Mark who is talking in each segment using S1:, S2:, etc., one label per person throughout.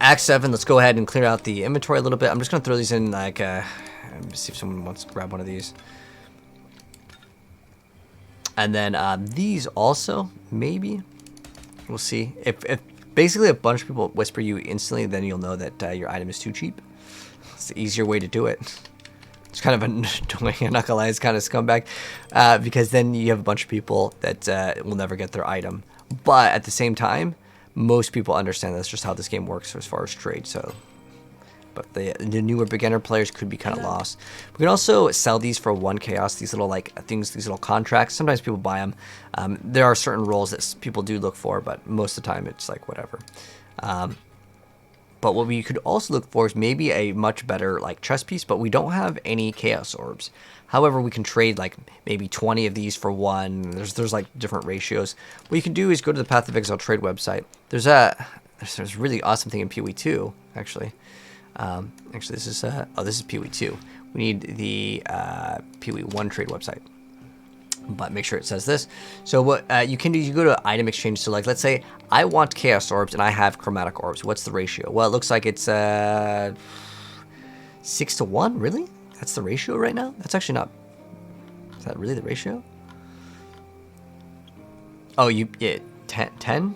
S1: Act 7, let's go ahead and clear out the inventory a little bit. I'm just going to throw these in like, let me see if someone wants to grab one of these. And then these also, maybe. We'll see. If basically a bunch of people whisper you instantly, then you'll know that your item is too cheap. It's the easier way to do it. It's kind of annoying, I'm not gonna lie, it's kind of scumbag. Because then you have a bunch of people that will never get their item. But at the same time, most people understand that's just how this game works as far as trade. So, but the newer beginner players could be kind of lost. We can also sell these for 1 chaos. These little like things, these little contracts. Sometimes people buy them. There are certain roles that people do look for, but most of the time it's like whatever. But what we could also look for is maybe a much better like chess piece, but we don't have any chaos orbs. However, we can trade like maybe 20 of these for 1. There's like different ratios. What you can do is go to the Path of Exile trade website. There's a really awesome thing in PoE 2 actually. Actually, this is this is PoE 2. We need the PoE 1 trade website. But make sure it says this. So what you can do, you go to item exchange. So like, let's say I want chaos orbs and I have chromatic orbs. What's the ratio? Well, it looks like it's 6 to 1. Really? That's the ratio right now? That's actually not. Is that really the ratio? Oh, yeah, 10?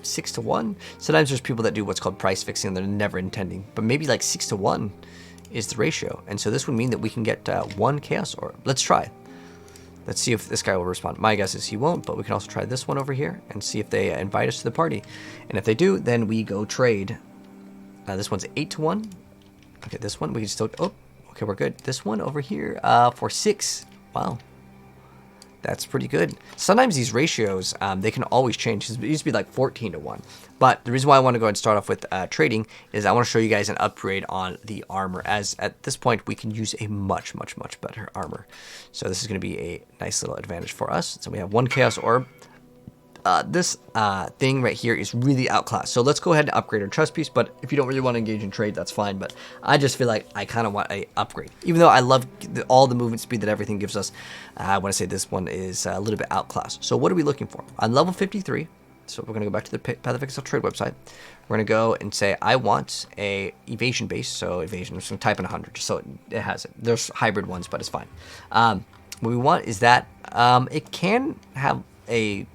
S1: 6 to 1? Sometimes there's people that do what's called price fixing and they're never intending. But maybe like 6 to 1 is the ratio. And so this would mean that we can get 1 chaos orb. Let's try. Let's see if this guy will respond. My guess is he won't, but we can also try this one over here and see if they invite us to the party. And if they do, then we go trade. This one's 8 to 1. Okay, this one we can still. Oh, okay, we're good. This one over here for 6. Wow, that's pretty good. Sometimes these ratios they can always change. It used to be like 14 to 1. But the reason why I want to go ahead and start off with trading is I want to show you guys an upgrade on the armor, as at this point we can use a much better armor. So this is going to be a nice little advantage for us. So we have 1 chaos orb. This thing right here is really outclassed. So let's go ahead and upgrade our chest piece. But if you don't really want to engage in trade, that's fine. But I just feel like I kind of want a upgrade. Even though I love all the movement speed that everything gives us, I want to say this one is a little bit outclassed. So what are we looking for? On level 53, so we're going to go back to the Path of Exile trade website. We're going to go and say, I want a evasion base. So evasion, I'm just going to type in 100 just so it has it. There's hybrid ones, but it's fine. What we want is that it can have a...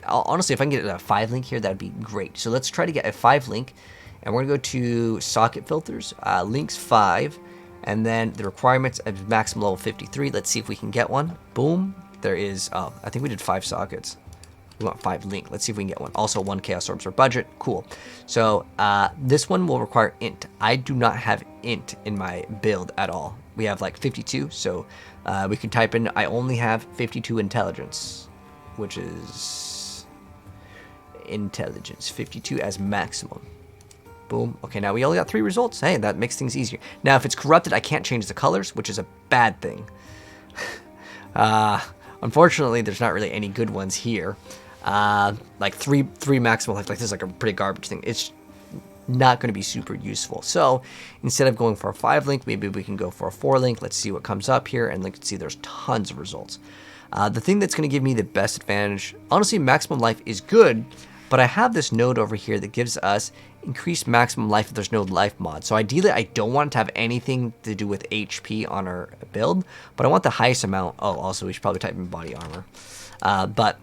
S1: Honestly, if I can get a 5 link here, that'd be great. So let's try to get a 5 link, and we're gonna go to socket filters, links 5, and then the requirements of maximum level 53. Let's see if we can get one. Boom, there is. Oh, I think we did 5 sockets. We want 5 link. Let's see if we can get one. Also, 1 chaos orbs or budget. Cool. So this one will require int. I do not have int in my build at all. We have like 52, so we can type in. I only have 52 intelligence, which is. Intelligence 52 as maximum. Boom. Okay, now we only got 3 results. Hey, that makes things easier. Now if it's corrupted, I can't change the colors, which is a bad thing. Unfortunately, there's not really any good ones here. Like three maximum life, like this is like a pretty garbage thing. It's not going to be super useful. So instead of going for a 5 link, maybe we can go for a 4 link. Let's see what comes up here, and let's see there's tons of results. The thing that's going to give me the best advantage, honestly, maximum life is good, but I have this node over here that gives us increased maximum life if there's no life mod. So ideally, I don't want to have anything to do with HP on our build, but I want the highest amount. Oh, also, we should probably type in body armor. But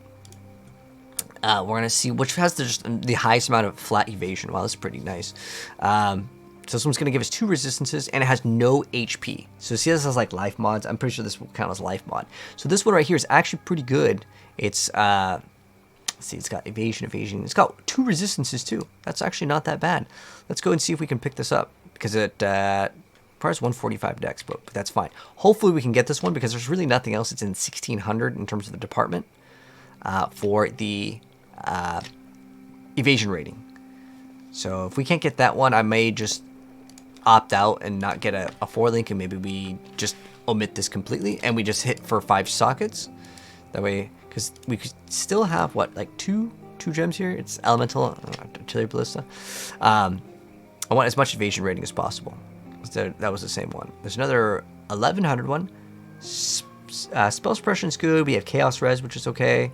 S1: we're going to see which has the highest amount of flat evasion. Wow, that's pretty nice. So this one's going to give us 2 resistances, and it has no HP. So see, this has like life mods. I'm pretty sure this will count as life mod. So this one right here is actually pretty good. It's let's see, it's got evasion. It's got 2 resistances too. That's actually not that bad. Let's go and see if we can pick this up, because it requires 145 dex, but that's fine. Hopefully we can get this one, because there's really nothing else. It's in 1600 in terms of the department for the evasion rating. So if we can't get that one, I may just opt out and not get a 4 link, and maybe we just omit this completely and we just hit for 5 sockets. That way, because we could still have what, like two gems here. It's elemental, artillery ballista. I want as much evasion rating as possible. So that was the same one. There's another 1100 one. Spell suppression is good. We have chaos res, which is okay.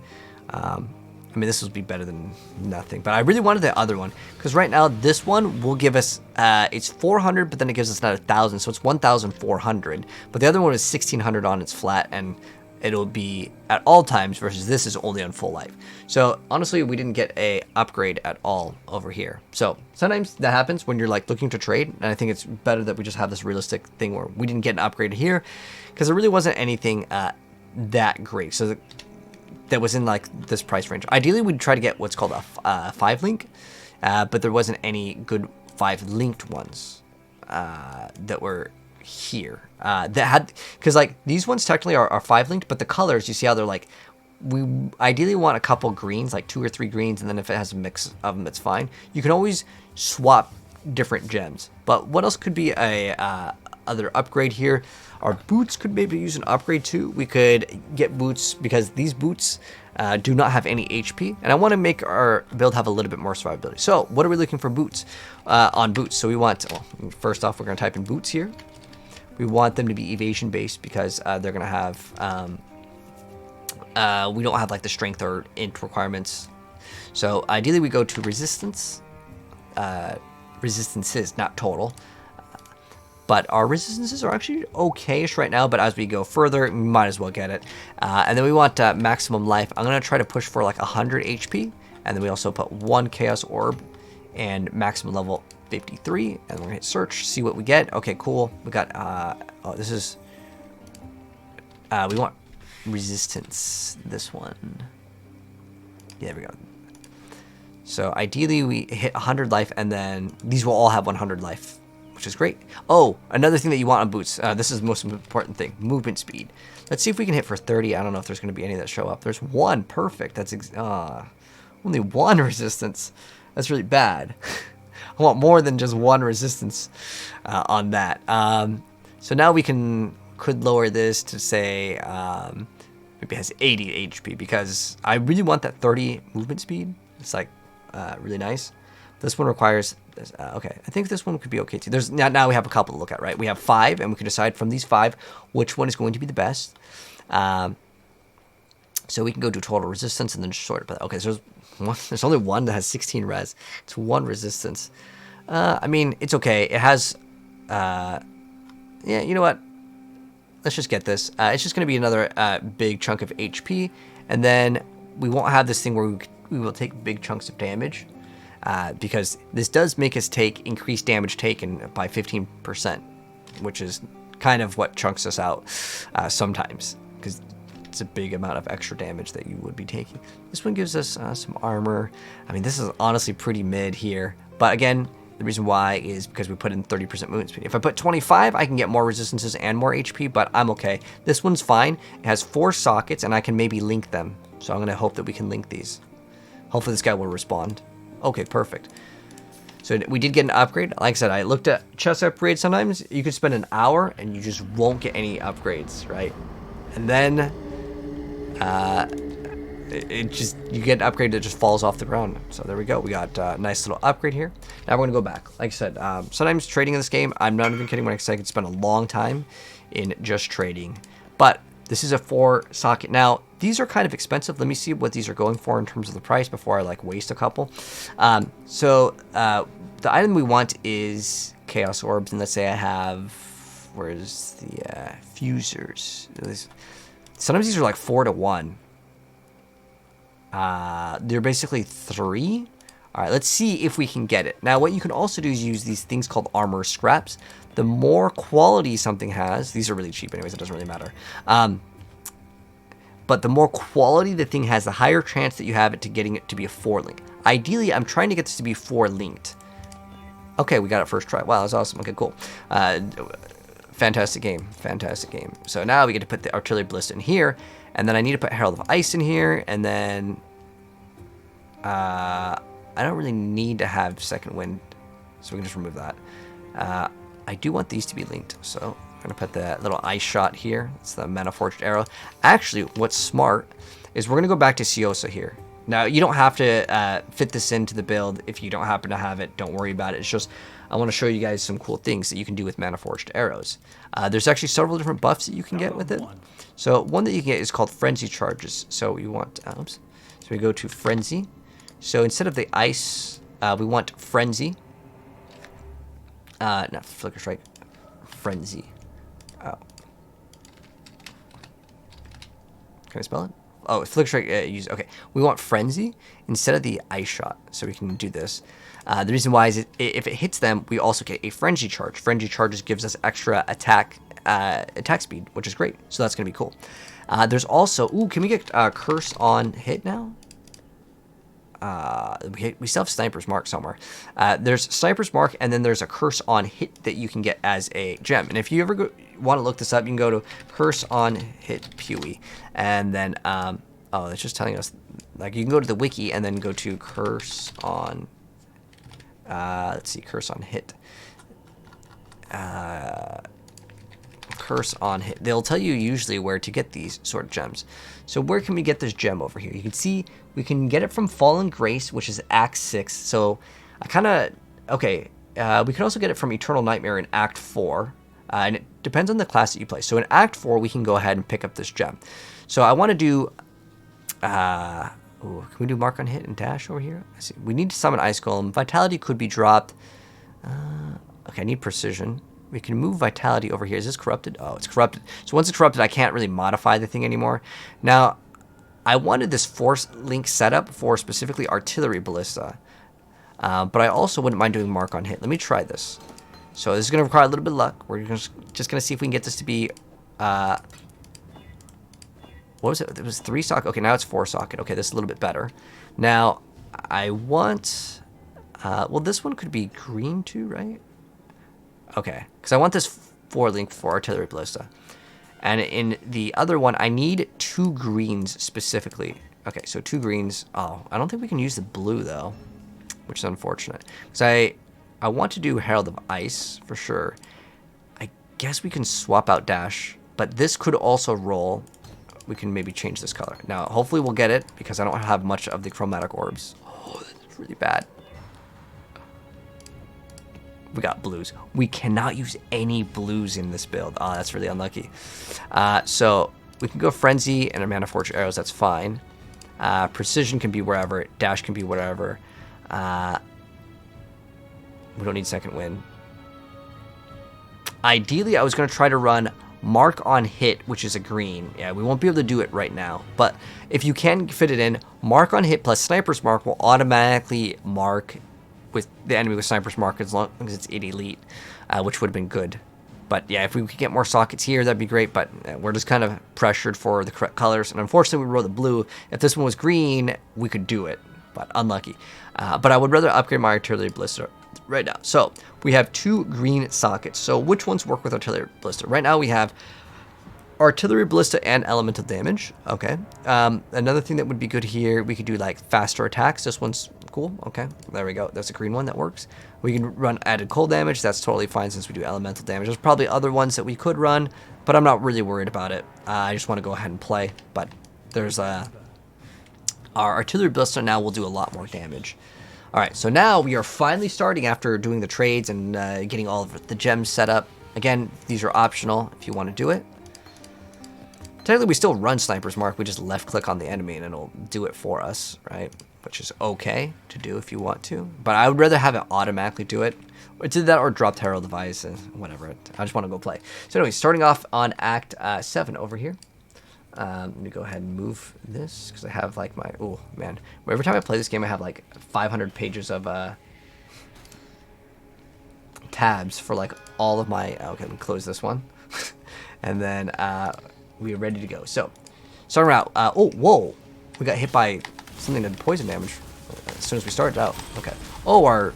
S1: I mean, this would be better than nothing, but I really wanted the other one because right now this one will give us, it's 400, but then it gives us another 1,000, so it's 1,400. But the other one is 1,600 on its flat, and it'll be at all times versus this is only on full life. So honestly, we didn't get a upgrade at all over here. So sometimes that happens when you're like looking to trade, and I think it's better that we just have this realistic thing where we didn't get an upgrade here because there really wasn't anything that great. So that was in like this price range. Ideally, we'd try to get what's called a 5 link, but there wasn't any good 5 linked ones that were here that had, because like these ones technically are 5 linked, but the colors, you see how they're like, we ideally want a couple greens, like 2 or 3 greens, and then if it has a mix of them, it's fine. You can always swap different gems. But what else could be a other upgrade here? Our boots could maybe use an upgrade too. We could get boots because these boots do not have any HP, and I want to make our build have a little bit more survivability. So what are we looking for boots on boots? So we want, well, first off, we're going to type in boots here. We want them to be evasion based because they're going to have, we don't have like the strength or int requirements. So ideally we go to resistance, resistances, not total. But our resistances are actually okay-ish right now, but as we go further, we might as well get it. And then we want maximum life. I'm going to try to push for like 100 HP, and then we also put 1 Chaos Orb and maximum level 53, and we're going to hit search, see what we get. Okay, cool. We got, oh, this is, we want resistance, this one. Yeah, there we go. So ideally we hit 100 life, and then these will all have 100 life, which is great. Oh, another thing that you want on boots. This is the most important thing, movement speed. Let's see if we can hit for 30. I don't know if there's going to be any that show up. There's 1, perfect. That's only 1 resistance. That's really bad. I want more than just 1 resistance on that. So now we could lower this to say maybe it has 80 HP because I really want that 30 movement speed. It's like really nice. This one requires, okay, I think this one could be okay too. There's now we have a couple to look at, right? We have 5, and we can decide from these 5 which one is going to be the best. So we can go to total resistance and then sort it. But okay, so there's only 1 that has 16 res. It's 1 resistance. I mean, it's okay. It has, yeah, you know what? Let's just get this. It's just going to be another big chunk of HP, and then we won't have this thing where we will take big chunks of damage. Because this does make us take increased damage taken by 15%, which is kind of what chunks us out sometimes, because it's a big amount of extra damage that you would be taking. This one gives us some armor. I mean, this is honestly pretty mid here, but again, the reason why is because we put in 30% movement speed. If I put 25, I can get more resistances and more HP, but I'm okay. This one's fine. It has 4 sockets, and I can maybe link them, so I'm going to hope that we can link these. Hopefully this guy will respond. Okay, perfect. So we did get an upgrade. Like I said, I looked at chest upgrades. Sometimes you could spend an hour and you just won't get any upgrades, right? And then you get an upgrade that just falls off the ground. So there we go. We got a nice little upgrade here. Now we're going to go back. Like I said, sometimes trading in this game, I'm not even kidding when I say I could spend a long time in just trading. But this is a 4 socket. Now, these are kind of expensive. Let me see what these are going for in terms of the price before I like waste a couple. So the item we want is Chaos Orbs, and let's say I have, where's the fusers? Sometimes these are like 4 to 1. They're basically 3. All right, let's see if we can get it. Now, what you can also do is use these things called armor scraps. The more quality something has, these are really cheap anyways, it doesn't really matter. But the more quality the thing has, the higher chance that you have it to getting it to be a 4 link. Ideally, I'm trying to get this to be 4 linked. Okay, we got it first try. Wow, that's awesome. Okay, cool. Fantastic game. Fantastic game. So now we get to put the artillery ballista in here, and then I need to put Herald of Ice in here, and then I don't really need to have second wind, so we can just remove that. I do want these to be linked, so I'm going to put that little ice shot here. It's the Mana Forged Arrow. Actually, what's smart is we're going to go back to Siosa here. Now, you don't have to fit this into the build if you don't happen to have it. Don't worry about it. It's just I want to show you guys some cool things that you can do with Mana Forged Arrows. There's actually several different buffs that you can get with it. So one that you can get is called Frenzy Charges. So you want, oops. So So we go to Frenzy. So instead of the ice, we want Frenzy. Not Flicker Strike. Frenzy. Oh. Can I spell it? Oh, Flicker Strike. Okay. We want Frenzy instead of the Ice Shot. So we can do this. The reason why is if it hits them, we also get a Frenzy Charge. Frenzy Charges gives us extra attack speed, which is great. So that's going to be cool. There's also... Ooh, can we get Curse on hit now? We still have Sniper's Mark somewhere. There's Sniper's Mark, and then there's a Curse on hit that you can get as a gem. And if you ever want to look this up, you can go to Curse on hit Pewee. And then, oh, it's just telling us, like, you can go to the wiki and then go to Curse on, let's see, Curse on hit. Curse on hit. They'll tell you usually where to get these sort of gems. So where can we get this gem over here? You can see we can get it from Fallen Grace, which is Act 6. So I kind of... Okay, we can also get it from Eternal Nightmare in Act 4. And it depends on the class that you play. So in Act 4, we can go ahead and pick up this gem. So I want to do... ooh, can we do Mark on hit and dash over here? I see. We need to summon Ice Golem. Vitality could be dropped. Okay, I need Precision. We can move Vitality over here. Is this corrupted? Oh, it's corrupted. So once it's corrupted, I can't really modify the thing anymore. Now, I wanted this Force Link setup for specifically Artillery Ballista. But I also wouldn't mind doing Mark on hit. Let me try this. So this is going to require a little bit of luck. We're just going to see if we can get this to be... what was it? It was 3 socket. Okay, now it's 4 socket. Okay, this is a little bit better. Now, I want... well, this one could be green too, right? Okay, because I want this 4 link for Artillery Ballista. And in the other one, I need 2 greens specifically. Okay, so 2 greens. Oh, I don't think we can use the blue, though, which is unfortunate. Because I want to do Herald of Ice, for sure. I guess we can swap out Dash, but this could also roll. We can maybe change this color. Now, hopefully we'll get it, because I don't have much of the chromatic orbs. Oh, that's really bad. We got blues. We cannot use any blues in this build. Oh, that's really unlucky. So we can go Frenzy and a Mana Forge Arrows. That's fine. Precision can be wherever. Dash can be whatever. We don't need Second Wind. Ideally, I was going to try to run Mark on hit, which is a green. Yeah, we won't be able to do it right now. But if you can fit it in, Mark on hit plus Sniper's Mark will automatically mark with the enemy with Sniper's Mark as long as it's 8 elite, which would have been good. But yeah, if we could get more sockets here, that'd be great. But we're just kind of pressured for the correct colors. And unfortunately, we rolled the blue. If this one was green, we could do it. But unlucky. But I would rather upgrade my Artillery Ballista right now. So we have 2 green sockets. So which ones work with Artillery Ballista? Right now we have Artillery Ballista and Elemental Damage. Okay. Another thing that would be good here, we could do like faster attacks. This one's cool. Okay. There we go. That's a green one that works. We can run added cold damage. That's totally fine since we do elemental damage. There's probably other ones that we could run, but I'm not really worried about it. I just want to go ahead and play. But there's our Artillery Ballista now will do a lot more damage. All right. So now we are finally starting after doing the trades and getting all of the gems set up. Again, these are optional if you want to do it. Technically, we still run Sniper's Mark. We just left-click on the enemy, and it'll do it for us, right? Which is okay to do if you want to. But I would rather have it automatically do it. Or did that or dropped Herald of Ice, whatever. I just want to go play. So anyway, starting off on Act 7 over here. Let me go ahead and move this, because I have, like, my... Oh, man. Every time I play this game, I have, like, 500 pages of tabs for, like, all of my... Okay, let me close this one. And then... we are ready to go. So, starting out. Oh, whoa. We got hit by something that did poison damage as soon as we started out. Okay. Oh, our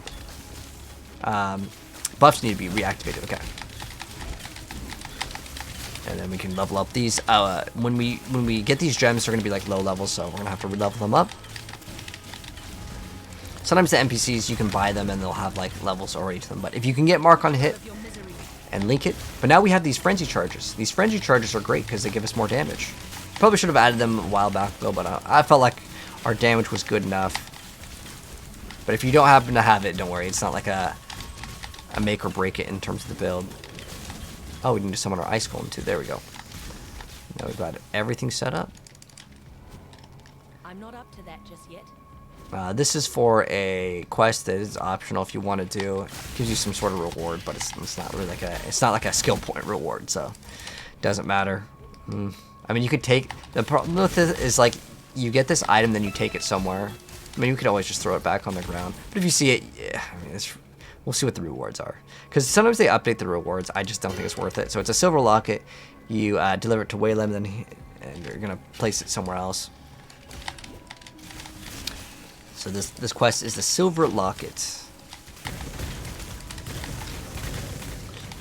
S1: buffs need to be reactivated. Okay. And then we can level up these. When we get these gems, they're going to be like low levels, so we're going to have to level them up. Sometimes the NPCs, you can buy them and they'll have like levels already to them. But if you can get Mark on hit and link it. But now we have these Frenzy Charges. These Frenzy Charges are great because they give us more damage. Probably should have added them a while back though, but I felt like our damage was good enough. But if you don't happen to have it, don't worry. It's not like a make or break it in terms of the build. Oh, we need to summon our Ice Golem too. There we go. Now we've got everything set up.
S2: not up to that just yet.
S1: This is for a quest that is optional if you want to do. It gives you some sort of reward, but it's not really like a skill point reward, so it doesn't matter. I mean, you could take the problem with it is like you get this item, then you take it somewhere. I mean, you could always just throw it back on the ground, but if you see it, yeah, I mean, we'll see what the rewards are, because sometimes they update the rewards. I just don't think it's worth it. So it's a silver locket. You deliver it to Waylem, and you're gonna place it somewhere else. So this quest is the Silver Locket.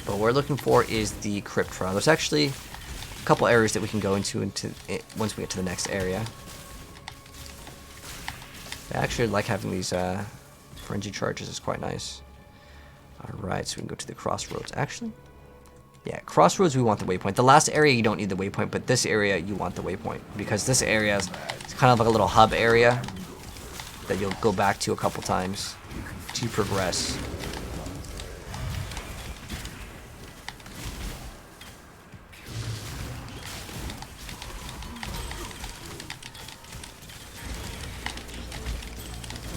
S1: But what we're looking for is the Crypt trial. There's actually a couple areas that we can go into once we get to the next area. I actually like having these frenzy charges. It's quite nice. Alright, so we can go to the crossroads. Actually, yeah, crossroads we want the waypoint. The last area you don't need the waypoint, but this area you want the waypoint, because this area is kind of like a little hub area that you'll go back to a couple times to progress.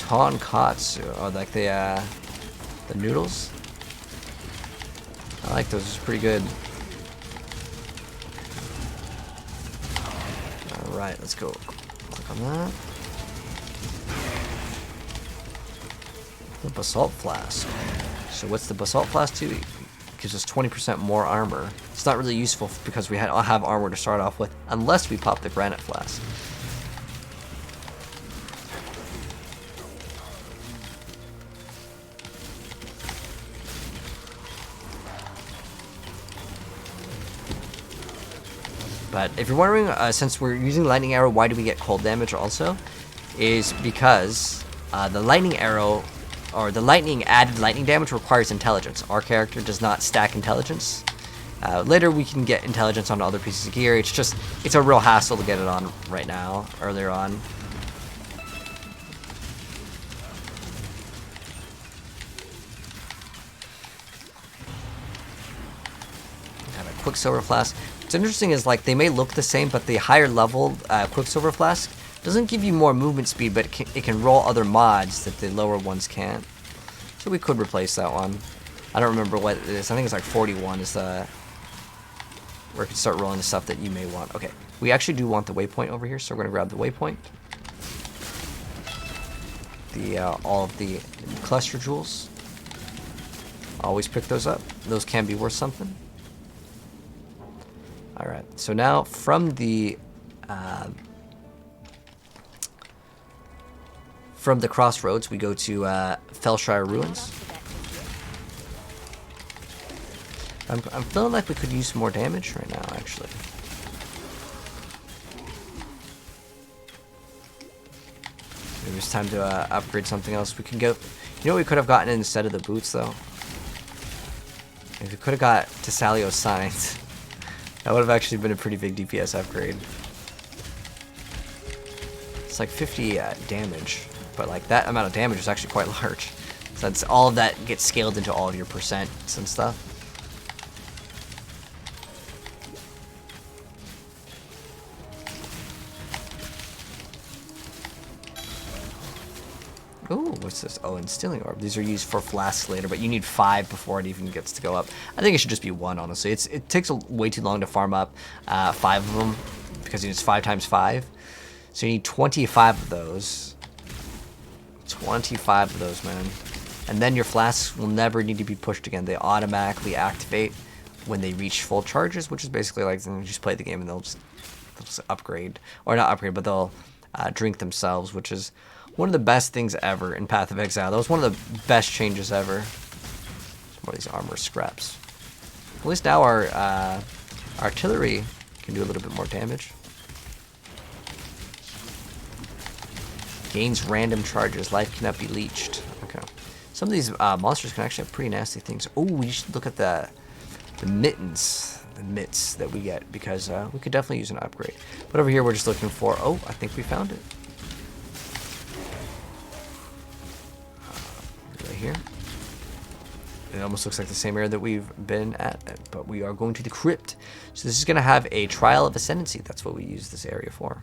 S1: Tonkatsu, or like the noodles. I like those, it's pretty good. Alright, let's go. Click on that. The basalt flask. So what's the basalt flask do? It gives us 20% more armor. It's not really useful because we have armor to start off with, unless we pop the granite flask. But if you're wondering, since we're using lightning arrow, why do we get cold damage also? Is because the lightning arrow, or the added lightning damage, requires intelligence. Our character does not stack intelligence. Later we can get intelligence on other pieces of gear. It's a real hassle to get it on right now, earlier on. Got a Quicksilver flask. What's interesting is like they may look the same, but the higher level Quicksilver flask doesn't give you more movement speed, but it can roll other mods that the lower ones can't. So we could replace that one. I don't remember what it is. I think it's like 41 is the where it can start rolling the stuff that you may want. Okay, we actually do want the waypoint over here, so we're gonna grab the waypoint. All of the cluster jewels. Always pick those up. Those can be worth something. All right. So now from the crossroads, we go to Felshire Ruins. I'm feeling like we could use some more damage right now, actually. Maybe it's time to upgrade something else. We can go. You know what we could have gotten instead of the boots, though? If we could have got Tessalio's Signs, that would have actually been a pretty big DPS upgrade. It's like 50 damage, but like that amount of damage is actually quite large. Since all of that gets scaled into all of your percents and stuff. Ooh, what's this? Oh, Instilling Orb. These are used for flasks later, but you need 5 before it even gets to go up. I think it should just be 1, honestly. It takes way too long to farm up 5 of them, because it's 5 times 5. So you need 25 of those. 25 of those, man. And then your flasks will never need to be pushed again. They automatically activate when they reach full charges, which is basically like you just play the game and they'll just upgrade. Or not upgrade, but they'll drink themselves, which is one of the best things ever in Path of Exile. That was one of the best changes ever. Some of these armor scraps. At least now our artillery can do a little bit more damage. Gains random charges. Life cannot be leeched. Okay. Some of these monsters can actually have pretty nasty things. Oh, we should look at the mittens. The mitts that we get, because we could definitely use an upgrade. But over here we're just looking for... Oh, I think we found it. Right here. It almost looks like the same area that we've been at, but we are going to the Crypt. So this is going to have a trial of ascendency. That's what we use this area for.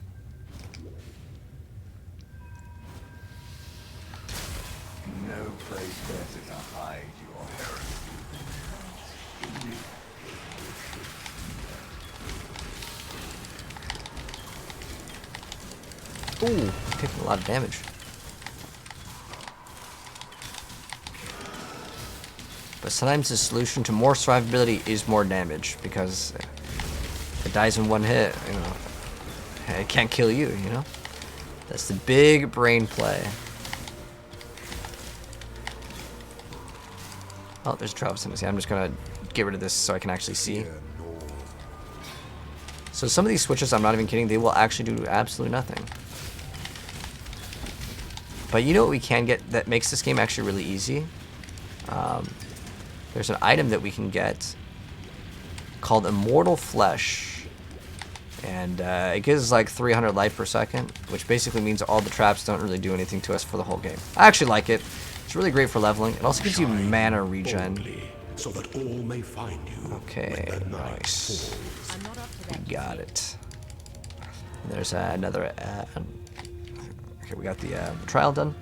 S1: Ooh, taking a lot of damage. But sometimes the solution to more survivability is more damage, because if it dies in one hit, you know, it can't kill you, you know? That's the big brain play. Oh, there's a trial of ascendency. I'm just gonna get rid of this so I can actually see. So some of these switches, I'm not even kidding, they will actually do absolutely nothing. But you know what we can get that makes this game actually really easy? There's an item that we can get called Immortal Flesh. And it gives us like 300 life per second, which basically means all the traps don't really do anything to us for the whole game. I actually like it. It's really great for leveling. It also gives you mana regen.
S2: So that all may find you.
S1: Okay, nice. We got it. There's another... okay, we got the trial done.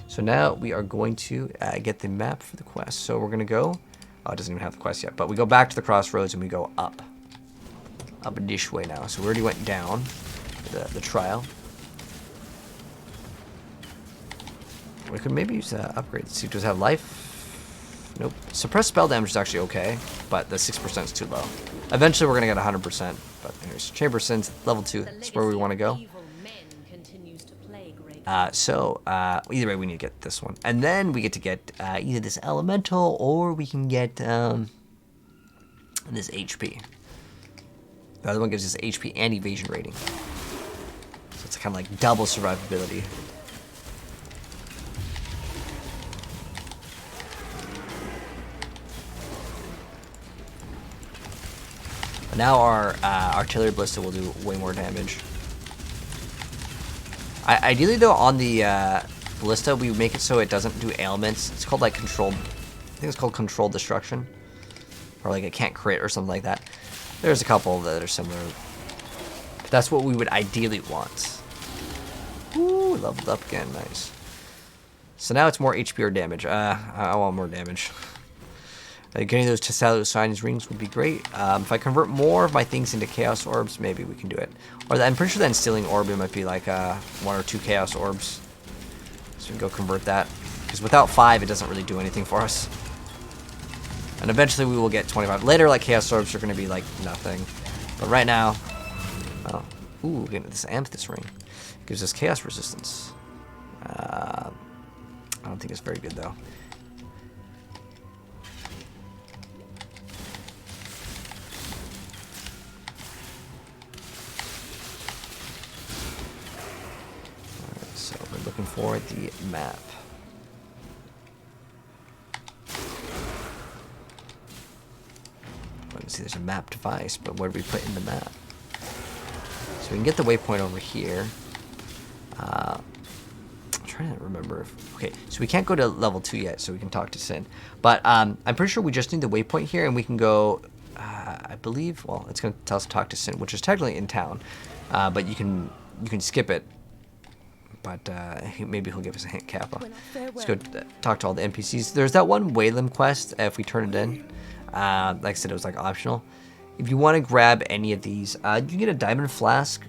S1: So now we are going to get the map for the quest. So we're going to go... Oh, it doesn't even have the quest yet. But we go back to the crossroads and we go up. Up this way now. So we already went down the trial. We could maybe use upgrades. See, does it have life? Nope. Suppressed spell damage is actually okay, but the 6% is too low. Eventually we're going to get 100%. But anyways, Chamber of Sins, level 2. That's where we want to go. Either way, we need to get this one. And then we get to get either this elemental or we can get this HP. The other one gives us HP and evasion rating. So it's kind of like double survivability. But now our artillery ballista will do way more damage. Ideally though, on the ballista, we make it so it doesn't do ailments. It's called like controlled, I think it's called controlled destruction. Or like it can't crit or something like that. There's a couple that are similar. But that's what we would ideally want. Ooh, leveled up again, nice. So now it's more HP or damage. I want more damage. Getting those Tessalus Signs rings would be great. If I convert more of my things into Chaos Orbs, maybe we can do it. Or I'm pretty sure that Instilling Orb, it might be like 1 or 2 Chaos Orbs. So we can go convert that. Because without 5, it doesn't really do anything for us. And eventually we will get 25. Later, like, Chaos Orbs are going to be like nothing. But right now... Oh. Ooh, getting this Amethyst ring. Gives us Chaos Resistance. I don't think it's very good, though. So we're looking for the map. Let's see, there's a map device, but where do we put in the map? So we can get the waypoint over here. I'm trying to remember if... Okay, so we can't go to level 2 yet, so we can talk to Sin. But I'm pretty sure we just need the waypoint here, and we can go... I believe... Well, it's going to tell us to talk to Sin, which is technically in town. But you can skip it. But maybe he'll give us a hint, Kappa. Let's go talk to all the NPCs. There's that one Waylam quest, if we turn it in. Like I said, it was like optional. If you want to grab any of these, you can get a diamond flask.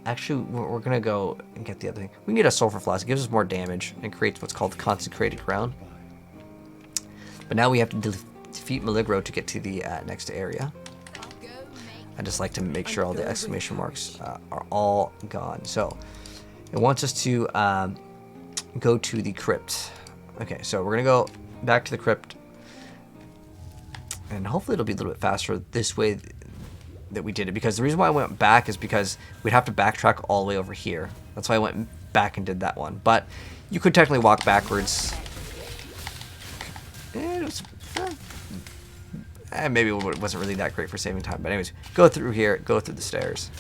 S1: Actually, we're going to go and get the other thing. We can get a sulfur flask. It gives us more damage and creates what's called consecrated ground. But now we have to defeat Maligro to get to the next area. I just like to make sure all the exclamation marks are all gone. So it wants us to go to the crypt. Okay, so we're going to go back to the crypt. And hopefully it'll be a little bit faster this way that we did it. Because the reason why I went back is because we'd have to backtrack all the way over here. That's why I went back and did that one. But you could technically walk backwards. Maybe it wasn't really that great for saving time. But anyways, go through here, go through the stairs.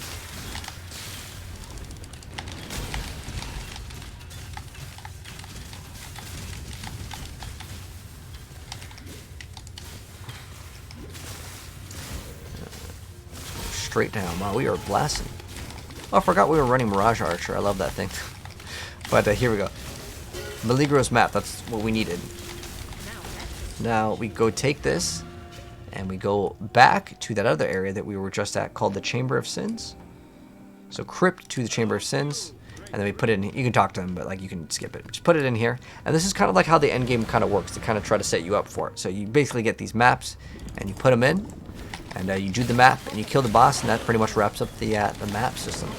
S1: Straight down. Wow, we are blasting. Oh, I forgot we were running Mirage Archer. I love that thing. But here we go. Maligro's map. That's what we needed. Now we go take this, and we go back to that other area that we were just at, called the Chamber of Sins. So Crypt to the Chamber of Sins, and then we put it in. You can talk to them, but like you can skip it. Just put it in here, and this is kind of like how the end game kind of works. To kind of try to set you up for it. So you basically get these maps, and you put them in, and you do the map, and you kill the boss, and that pretty much wraps up the map system.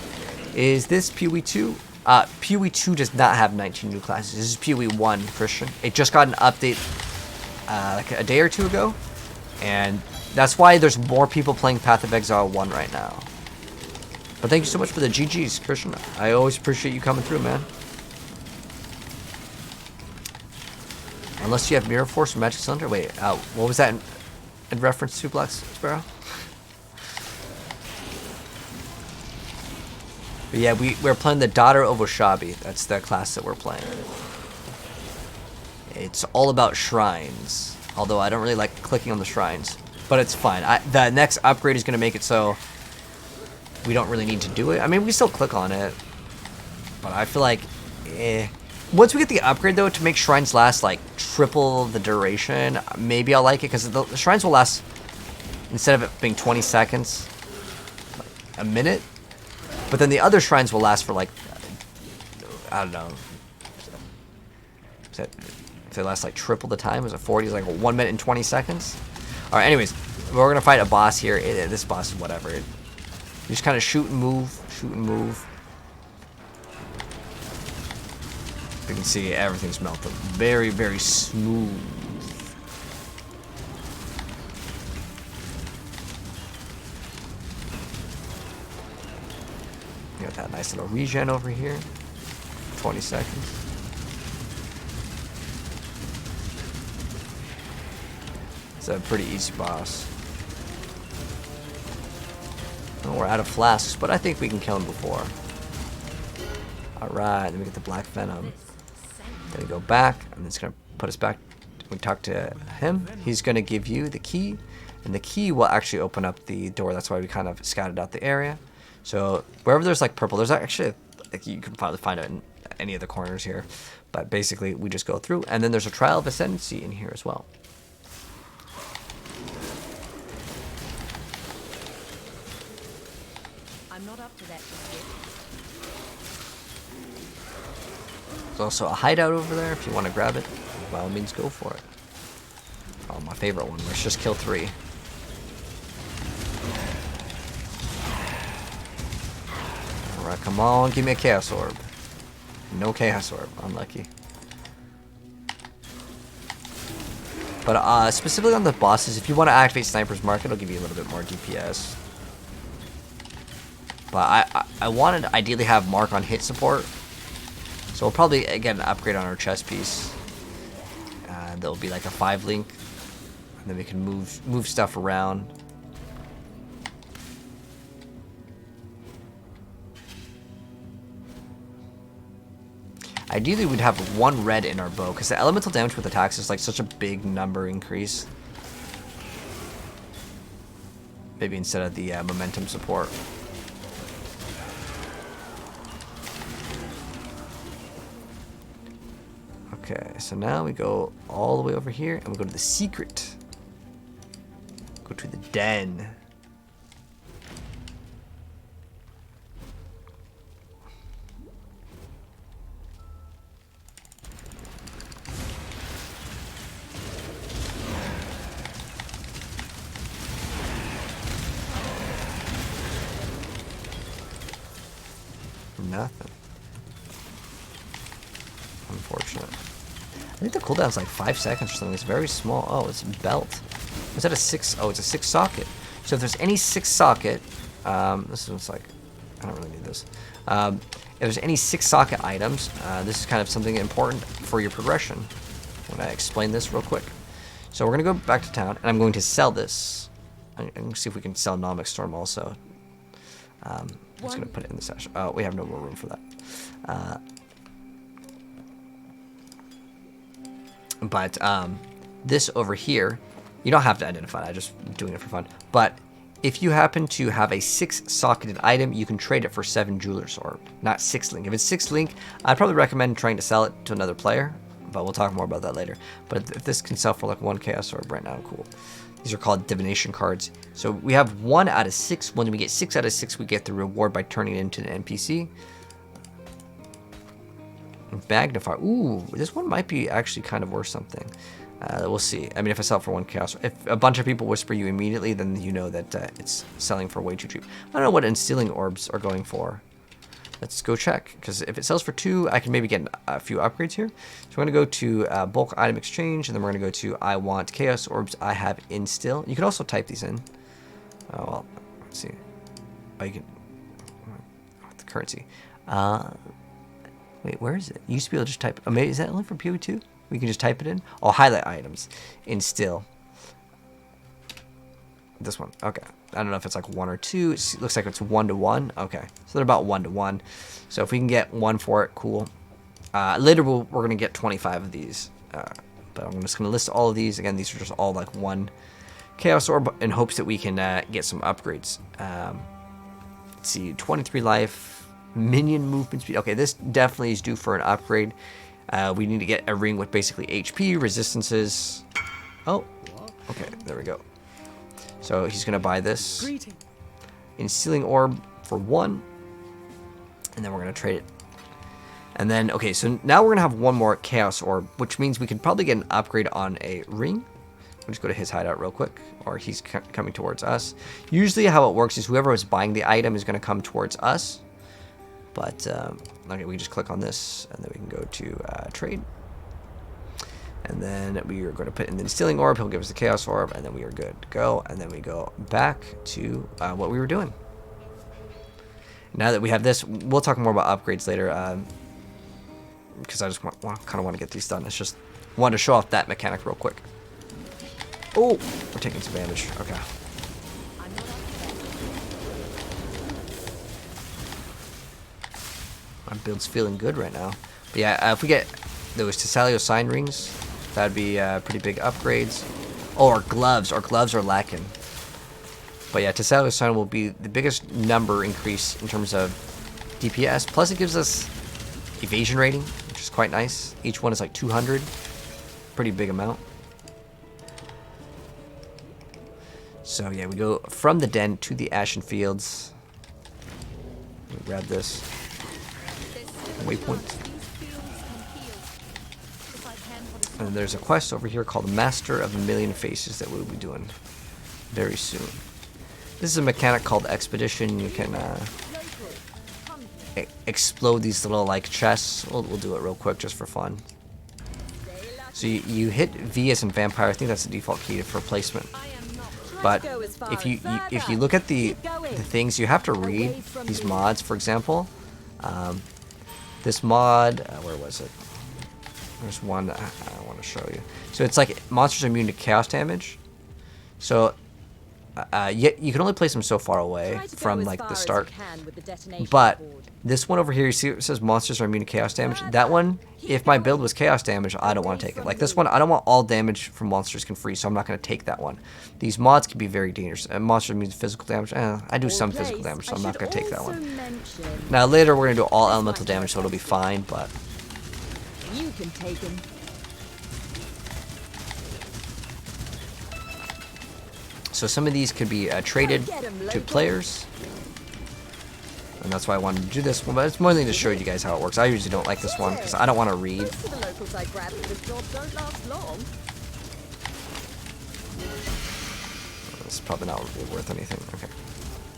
S1: Is this PoE 2? PoE 2 does not have 19 new classes. This is PoE 1, Christian. It just got an update like a day or two ago, and that's why there's more people playing Path of Exile 1 right now. But thank you so much for the GGs, Christian. I always appreciate you coming through, man. Unless you have Mirror Force or Magic Cylinder. Wait, what was that in reference to, Black Sparrow? But yeah, we're playing the Daughter of Oshabi. That's the class that we're playing. It's all about shrines. Although I don't really like clicking on the shrines. But it's fine. The next upgrade is going to make it so we don't really need to do it. I mean, we still click on it. But I feel like, once we get the upgrade, though, to make shrines last, like, triple the duration, maybe I'll like it. Because the shrines will last, instead of it being 20 seconds, like a minute. But then the other shrines will last for, like, I don't know. If they last, like, triple the time, is it 40? It's like 1 minute and 20 seconds? Alright, anyways. We're going to fight a boss here. This boss is whatever. You just kind of shoot and move. Shoot and move. You can see everything's melted. Very, very smooth. You got that nice little regen over here. 20 seconds. It's a pretty easy boss. Oh, we're out of flasks, but I think we can kill him before. Alright, then we get the Black Venom. Then we go back, and it's going to put us back. We talk to him. He's going to give you the key, and the key will actually open up the door. That's why we kind of scouted out the area. So wherever there's like purple, there's actually, like, you can probably find it in any of the corners here. But basically, we just go through, and then there's a Trial of Ascendency in here as well.
S3: I'm not up to that just yet.
S1: There's also a hideout over there if you want to grab it. By all means, go for it. Oh, my favorite one. Let's just kill 3. Alright, come on, give me a Chaos Orb. No Chaos Orb. Unlucky. But specifically on the bosses, if you want to activate Sniper's Mark, it'll give you a little bit more DPS. But I wanted to ideally have Mark on hit support. So we'll probably get an upgrade on our chest piece. And there'll be like a 5 link. And then we can move stuff around. Ideally, we'd have 1 red in our bow, because the elemental damage with attacks is like such a big number increase. Maybe instead of the momentum support. Okay, so now we go all the way over here, and we go to the secret. Go to the den. Nothing. Unfortunate. I think the cooldown's like 5 seconds or something. It's very small. Oh, it's belt. Is that a 6? Oh, it's a 6 socket. So if there's any 6 socket, this one's like, I don't really need this. If there's any 6 socket items, this is kind of something important for your progression. I'm gonna explain this real quick. So we're gonna go back to town, and I'm going to sell this. I'm gonna see if we can sell Nomic Storm also. I'm just gonna put it in the session. Oh, we have no more room for that. But this over here, you don't have to identify it. I'm just doing it for fun. But if you happen to have a 6 socketed item, you can trade it for 7 Jeweler's Orb, not 6 link. If it's 6 link, I'd probably recommend trying to sell it to another player, but we'll talk more about that later. But if this can sell for like 1 Chaos Orb right now, cool. These are called divination cards. So we have 1 out of 6. When we get 6 out of 6, we get the reward by turning it into an NPC. Magnify. Ooh, this one might be actually kind of worth something. We'll see. I mean, if I sell it for 1 chaos, if a bunch of people whisper you immediately, then you know that it's selling for way too cheap. I don't know what instilling orbs are going for. Let's go check, because if it sells for 2, I can maybe get a few upgrades here. So we're going to go to bulk item exchange, and then we're going to go to I want chaos orbs. I have instill. You can also type these in. Oh, well, let's see. Oh, you can. The currency. Wait, where is it? You used to be able to just type. Oh, maybe is that only for PoE2? We can just type it in. Oh, highlight items. Instill. This one. Okay. I don't know if it's like 1 or 2. It looks like it's 1 to 1. Okay. So they're about 1 to 1. So if we can get 1 for it, cool. Later we're going to get 25 of these. But I'm just going to list all of these. Again, these are just all like 1 chaos orb in hopes that we can get some upgrades. Let's see. 23 life. Minion movement speed. Okay, this definitely is due for an upgrade. We need to get a ring with basically HP, resistances. Oh, okay, there we go. So he's going to buy this. Instilling orb for 1. And then we're going to trade it. And then, okay, so now we're going to have 1 more chaos orb, which means we could probably get an upgrade on a ring. We'll just go to his hideout real quick, or he's coming towards us. Usually how it works is whoever is buying the item is going to come towards us. But, okay, we just click on this, and then we can go to trade. And then we are going to put in the instilling orb. He'll give us the chaos orb, and then we are good to go. And then we go back to what we were doing. Now that we have this, we'll talk more about upgrades later. Because I just kind of want to get these done. It's just wanted to show off that mechanic real quick. Oh, we're taking some damage. Okay. My build's feeling good right now. But yeah, if we get those Tessalio sign rings, that'd be pretty big upgrades. Oh, our gloves. Our gloves are lacking. But yeah, Tessalio sign will be the biggest number increase in terms of DPS. Plus it gives us evasion rating, which is quite nice. Each one is like 200. Pretty big amount. So yeah, we go from the den to the Ashen Fields. Let me grab this. Waypoint. And there's a quest over here called Master of a Million Faces that we'll be doing very soon. This is a mechanic called Expedition. You can explode these little like chests. We'll do it real quick just for fun. So you hit V as in vampire. I think that's the default key for placement. But if you look at the things, you have to read these mods. For example, this mod, where was it? There's one that I want to show you. So it's like monsters are immune to chaos damage. So you can only place them so far away from like the start. But this one over here, you see it says monsters are immune to chaos damage. That one, if my build was chaos damage, I don't want to take it. Like this one, I don't want all damage from monsters can freeze, so I'm not going to take that one. These mods can be very dangerous. Monsters immune to physical damage. I do some physical damage, so I'm not going to take that one. Now later we're going to do all elemental damage, so it'll be fine. But
S3: You can take him.
S1: so some of these could be traded to players. And that's why I wanted to do this one, but it's more than just show you guys how it works. I usually don't like this one because I don't want to read.
S3: Most of the locals I grab for this job don't last long.
S1: It's probably not really worth anything. Okay,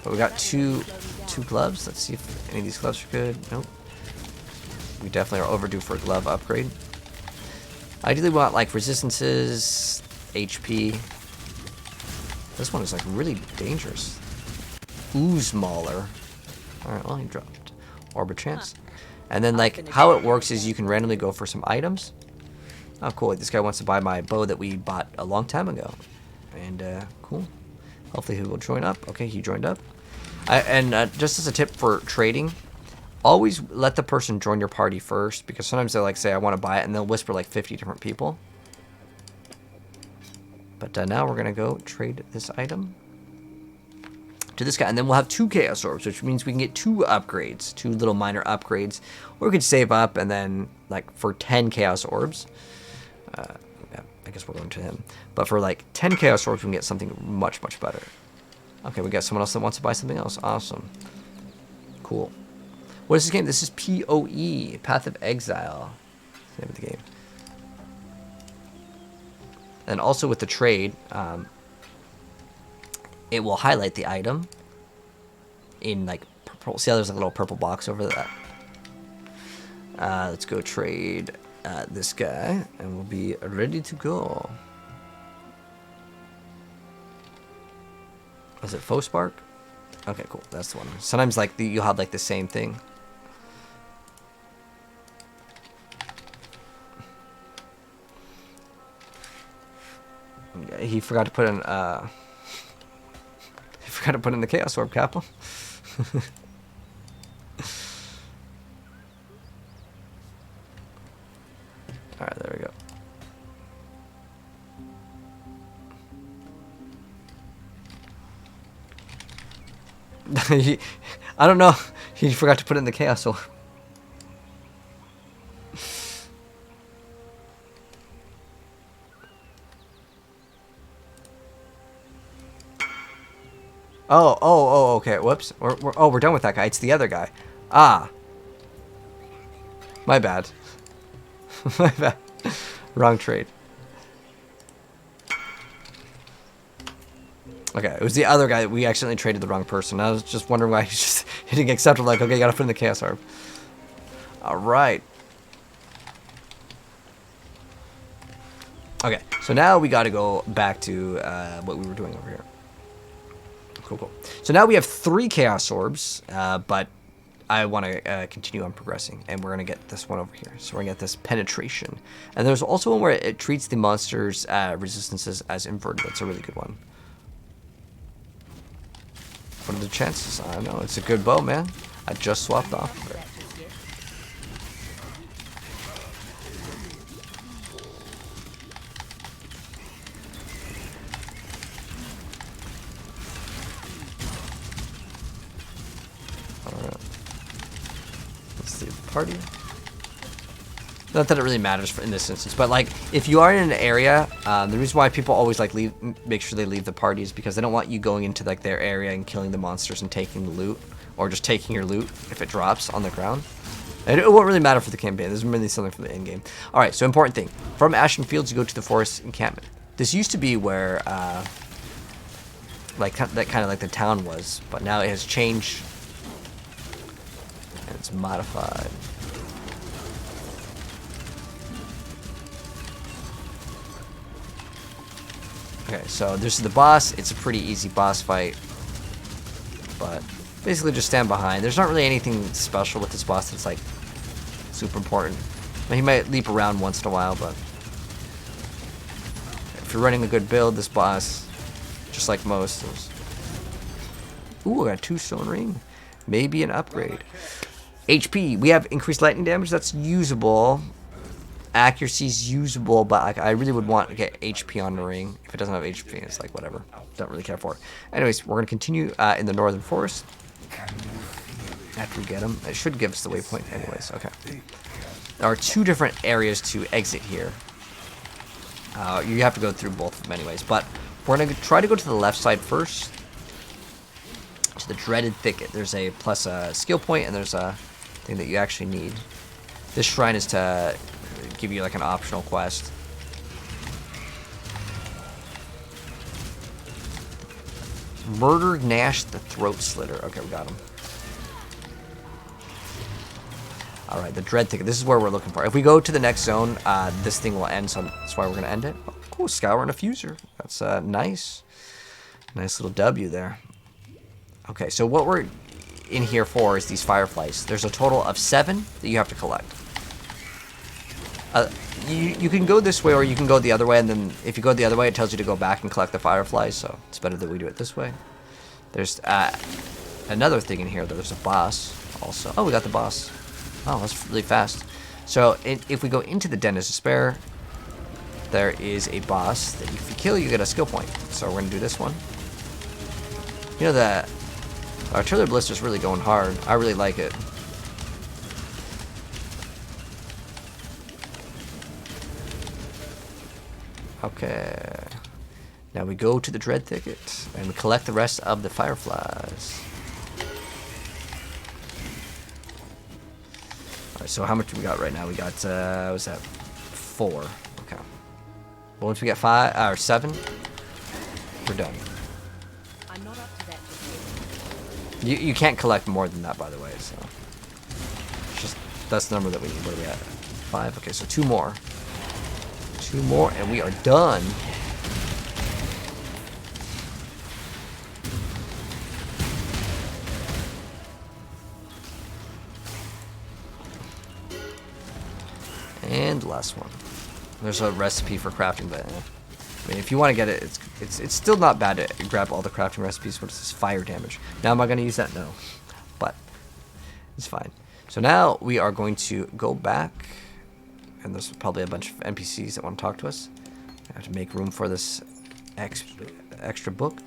S1: but we got two gloves. Let's see if any of these gloves are good. Nope. We definitely are overdue for a glove upgrade. Ideally, we want like resistances, HP. This one is like really dangerous. Ooze Mauler. Alright, well, he dropped Orb of Chance. And then, like, how it works is you can randomly go for some items. Oh, cool. This guy wants to buy my bow that we bought a long time ago. And, cool. Hopefully he will join up. Okay, he joined up. Just as a tip for trading, always let the person join your party first. Because sometimes they'll, like, say, I want to buy it. And they'll whisper, like, 50 different people. But now we're going to go trade this item to this guy, and then we'll have 2 chaos orbs, which means we can get 2 upgrades, 2 little minor upgrades, or we could save up and then like for 10 chaos orbs. Yeah, guess we'll go into him. But for like 10 Chaos Orbs, we can get something much, much better. Okay, we got someone else that wants to buy something else. Awesome. Cool. What is this game? This is PoE, Path of Exile. That's the name of the game. And also with the trade, it will highlight the item in like purple. See how there's like a little purple box over that? Let's go trade this guy, and we'll be ready to go. Was it Faux Spark? Okay, cool. That's the one. Sometimes like you'll have like the same thing. He forgot to put in he forgot to put in the Chaos Orb, Capo. Alright, there we go. I don't know. He forgot to put in the Chaos Orb. Oh, okay. Whoops. We're done with that guy. It's the other guy. Ah. My bad. My bad. Wrong trade. Okay, it was the other guy that we accidentally traded the wrong person. I was just wondering why he's just hitting accept. I'm like, okay, you gotta put in the Chaos Orb. Alright. Okay, so now we gotta go back to what we were doing over here. Cool. So now we have 3 Chaos Orbs, but I want to continue on progressing, and we're going to get this one over here. So we're going to get this Penetration. And there's also one where it treats the monster's resistances as inverted. That's a really good one. What are the chances? I don't know. It's a good bow, man. I just swapped off of it. Party. Not that it really matters in this instance, but like if you are in an area, the reason why people always like make sure they leave the party is because they don't want you going into like their area and killing the monsters and taking the loot, or just taking your loot if it drops on the ground. And it won't really matter for the campaign. This is really something for the end game. All right, so important thing: from Ashen Fields, you go to the forest encampment. This used to be where like that kind of like the town was, but now it has changed. It's modified. Okay, so this is the boss. It's a pretty easy boss fight, but basically just stand behind. There's not really anything special with this boss that's like super important. I mean, he might leap around once in a while, but if you're running a good build, this boss, just like most, is... Ooh, I got a 2 stone ring. Maybe an upgrade. HP, we have increased lightning damage. That's usable. Accuracy's usable, but I really would want to get HP on the ring. If it doesn't have HP, it's like whatever. Don't really care for it. Anyways, we're going to continue in the northern forest. After we get him, it should give us the waypoint anyways. Okay. There are 2 different areas to exit here. You have to go through both of them anyways, but we're going to try to go to the left side first. To the dreaded thicket. There's a plus skill point, and there's a thing that you actually need. This shrine is to give you like an optional quest. Murder Nash the Throat Slitter. Okay, we got him. Alright, the dread thicket. This is where we're looking for. If we go to the next zone, this thing will end, so that's why we're going to end it. Oh, cool, Scour and a Fuser. That's nice. Nice little W there. Okay, so what we're in here for is these Fireflies. There's a total of 7 that you have to collect. You can go this way or you can go the other way, and then if you go the other way, it tells you to go back and collect the Fireflies, so it's better that we do it this way. There's another thing in here. There's a boss also. Oh, we got the boss. Oh, that's really fast. So if we go into the Den of Despair, there is a boss that if you kill, you get a skill point. So we're going to do this one. You know that Artillery Blister's really going hard. I really like it. Okay. Now we go to the Dread Thicket, and we collect the rest of the Fireflies. Alright, so how much do we got right now? We got, what's that? 4. Okay. Well, once we get 5, or 7, we're done.
S3: I'm not up to that.
S1: You can't collect more than that, by the way, so. It's just, that's the number that we need. What are we at? 5? Okay, so 2 more. 2 more, and we are done. And last one. There's a recipe for crafting, but I mean, if you want to get it, it's still not bad to grab all the crafting recipes. What is this? Fire damage. Now, am I going to use that? No, but it's fine. So now we are going to go back, and there's probably a bunch of NPCs that want to talk to us. I have to make room for this extra book.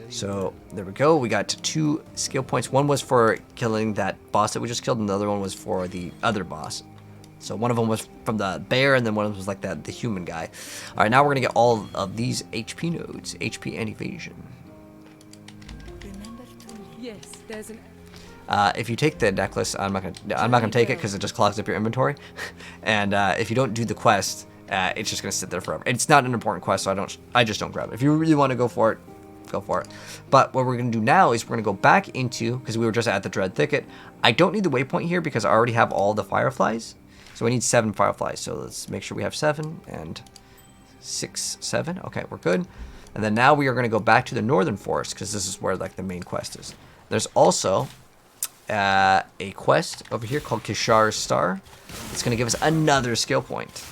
S1: So there we go. We got 2 skill points. One was for killing that boss that we just killed, and the other one was for the other boss. So one of them was from the bear, and then one of them was like the human guy. All right, now we're gonna get all of these HP nodes, HP and evasion.
S3: Yes, there's an.
S1: If you take the necklace, I'm not gonna take it because it just clogs up your inventory. And if you don't do the quest, it's just gonna sit there forever. It's not an important quest, so I just don't grab it. If you really want to go for it, go for it. But what we're going to do now is we're going to go back into, because we were just at the Dread Thicket. I don't need the waypoint here because I already have all the Fireflies. So we need 7 Fireflies. So let's make sure we have 7 and 6, 7. Okay, we're good. And then now we are going to go back to the Northern Forest because this is where like the main quest is. There's also a quest over here called Kishara's Star. It's going to give us another skill point.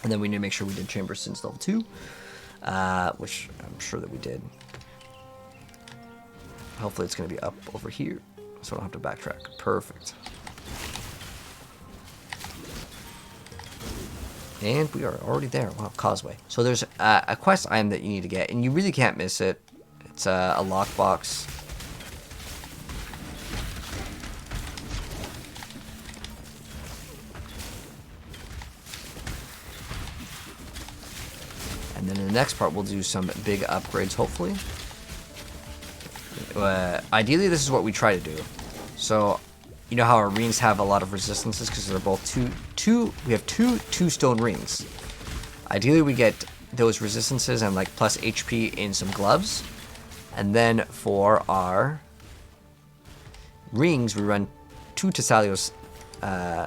S1: And then we need to make sure we did Chamber Sins level 2. Which I'm sure that we did. Hopefully it's going to be up over here, so I don't have to backtrack. Perfect. And we are already there. Wow, Causeway. So there's a quest item that you need to get, and you really can't miss it. It's a lockbox. And then in the next part, we'll do some big upgrades, hopefully. Ideally, this is what we try to do. So, you know how our rings have a lot of resistances because they're both we have two stone rings. Ideally, we get those resistances and like plus HP in some gloves. And then for our rings, we run 2 Tassalio's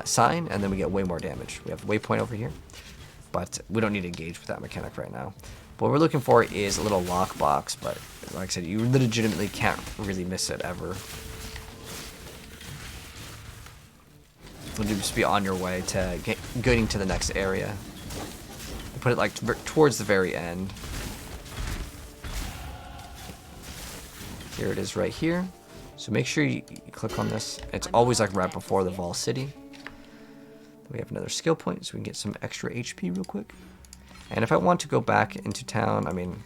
S1: sign, and then we get way more damage. We have a waypoint over here. But we don't need to engage with that mechanic right now. What we're looking for is a little lockbox, but like I said, you legitimately can't really miss it ever. You'll just be on your way to getting to the next area. Put it like towards the very end. Here it is right here. So make sure you click on this. It's always like right before the Vol City. We have another skill point, so we can get some extra HP real quick. And if I want to go back into town, I mean,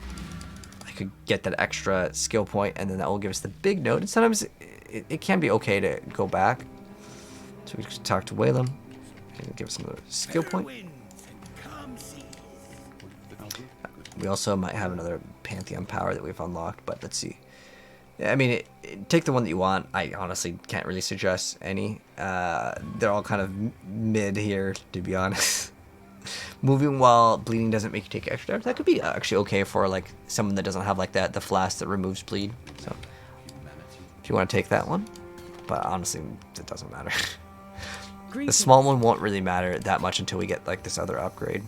S1: I could get that extra skill point, and then that will give us the big node. And sometimes it can be okay to go back. So we just talk to Whalem, and give us another skill point. We also might have another Pantheon power that we've unlocked, but let's see. I mean, take the one that you want. I honestly can't really suggest any. They're all kind of mid here, to be honest. Moving while bleeding doesn't make you take extra damage. That could be actually okay for like someone that doesn't have like the flask that removes bleed. So if you want to take that one, but honestly, it doesn't matter. The small one won't really matter that much until we get like this other upgrade.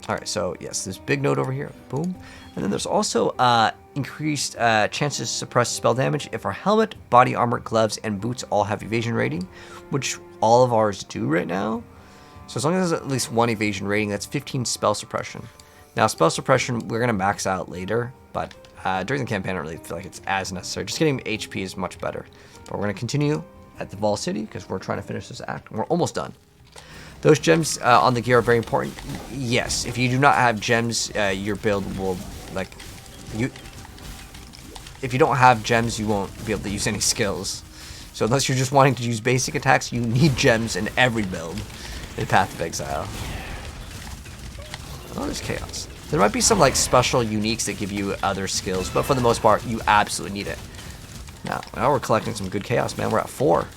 S1: Alright, so yes, this big node over here. Boom. And then there's also increased chances to suppress spell damage if our helmet, body armor, gloves, and boots all have evasion rating, which all of ours do right now. So as long as there's at least 1 evasion rating, that's 15 spell suppression. Now, spell suppression, we're going to max out later, but during the campaign, I don't really feel like it's as necessary. Just getting HP is much better. But we're going to continue at the Vol City because we're trying to finish this act. We're almost done. Those gems on the gear are very important. Yes, if you do not have gems, your build will, like, if you don't have gems, you won't be able to use any skills. So unless you're just wanting to use basic attacks, you need gems in every build in Path of Exile. Oh, there's chaos. There might be some like special uniques that give you other skills, but for the most part, you absolutely need it. Now we're collecting some good chaos, man. We're at 4.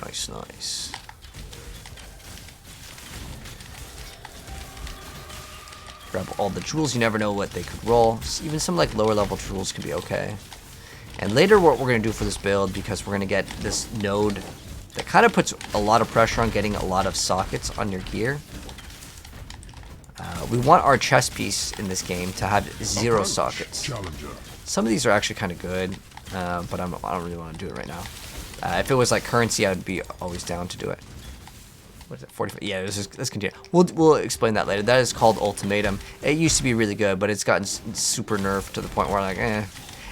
S1: Nice, nice. Grab all the jewels. You never know what they could roll. Even some like lower level jewels can be okay. And later what we're going to do for this build, because we're going to get this node that kind of puts a lot of pressure on getting a lot of sockets on your gear. We want our chest piece in this game to have 0 sockets. Some of these are actually kind of good, but I don't really want to do it right now. If it was like currency, I would be always down to do it. What is it, 45? Yeah, let's continue. We'll explain that later. That is called Ultimatum. It used to be really good, but it's gotten super nerfed to the point where like, eh.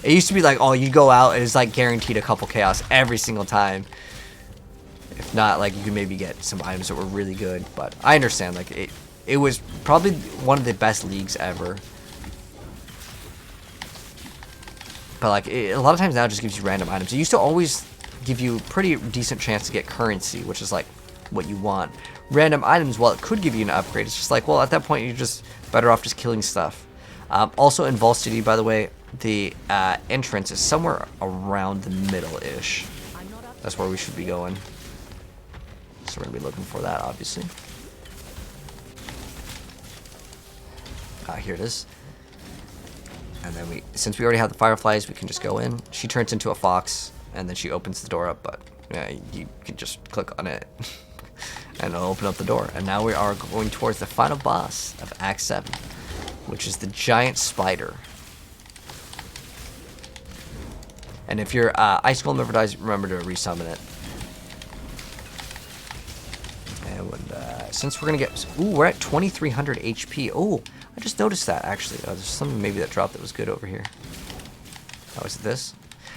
S1: It used to be like, oh, you go out and it's like guaranteed a couple chaos every single time. If not, like you could maybe get some items that were really good. But I understand, like it was probably one of the best leagues ever. But like a lot of times now it just gives you random items. It used to always give you a pretty decent chance to get currency, which is like what you want. Random items, while it could give you an upgrade, it's just like, well, at that point you're just better off just killing stuff. Also in Vault City, by the way, the entrance is somewhere around the middle-ish. That's where we should be going. So we're gonna be looking for that, obviously. Here it is. And then since we already have the Fireflies, we can just go in. She turns into a fox, and then she opens the door up, but yeah, you can just click on it, and it'll open up the door. And now we are going towards the final boss of Act 7, which is the giant spider. And if your Ice Golem ever dies, remember to resummon it. And since we're gonna get, ooh, we're at 2,300 HP. Oh, I just noticed that actually. There's something maybe that dropped that was good over here. Oh, is it this?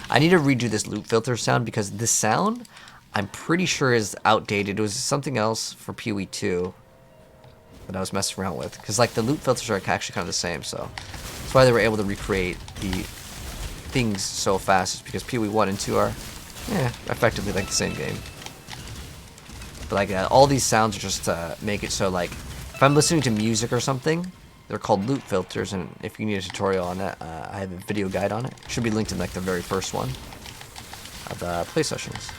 S1: I need to redo this loot filter sound because this sound, I'm pretty sure is outdated. It was something else for PoE 2 that I was messing around with. Because like the loot filters are actually kind of the same, so that's why they were able to recreate the things so fast. Is because PoE 1 and 2 are, effectively like the same game. But like all these sounds are just to make it so like if I'm listening to music or something, they're called loot filters, and if you need a tutorial on that, I have a video guide on it. It should be linked in like the very first one of the play sessions.